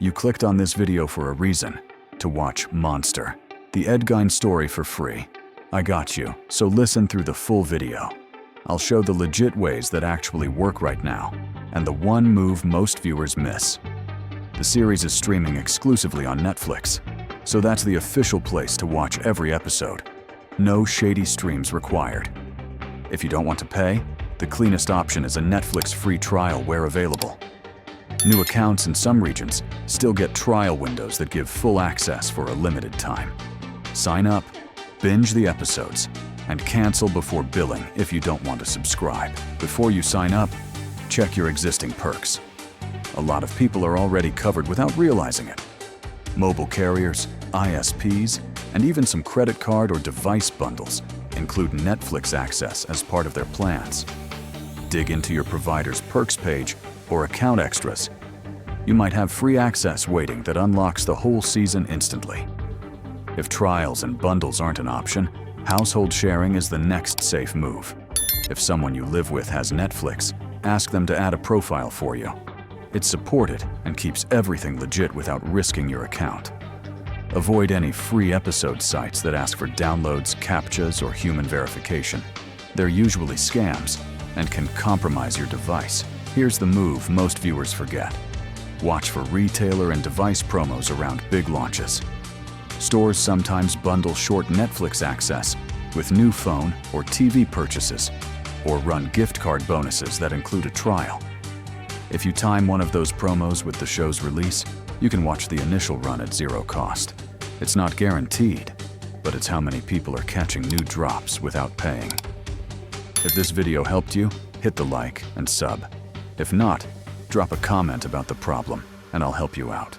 You clicked on this video for a reason, to watch Monster, the Gein story for free. I got you, so listen through the full video. I'll show the legit ways that actually work right now, and the one move most viewers miss. The series is streaming exclusively on Netflix, so that's the official place to watch every episode. No shady streams required. If you don't want to pay, the cleanest option is a Netflix free trial where available. New accounts in some regions still get trial windows that give full access for a limited time. Sign up, binge the episodes, and cancel before billing if you don't want to subscribe. Before you sign up, check your existing perks. A lot of people are already covered without realizing it. Mobile carriers, ISPs, and even some credit card or device bundles include Netflix access as part of their plans. Dig into your provider's perks page or account extras. You might have free access waiting that unlocks the whole season instantly. If trials and bundles aren't an option, household sharing is the next safe move. If someone you live with has Netflix, ask them to add a profile for you. It's supported and keeps everything legit without risking your account. Avoid any free episode sites that ask for downloads, CAPTCHAs, or human verification. They're usually scams and can compromise your device. Here's the move most viewers forget. Watch for retailer and device promos around big launches. Stores sometimes bundle short Netflix access with new phone or TV purchases, or run gift card bonuses that include a trial. If you time one of those promos with the show's release, you can watch the initial run at zero cost. It's not guaranteed, but it's how many people are catching new drops without paying. If this video helped you, hit the like and sub. If not, drop a comment about the problem, and I'll help you out.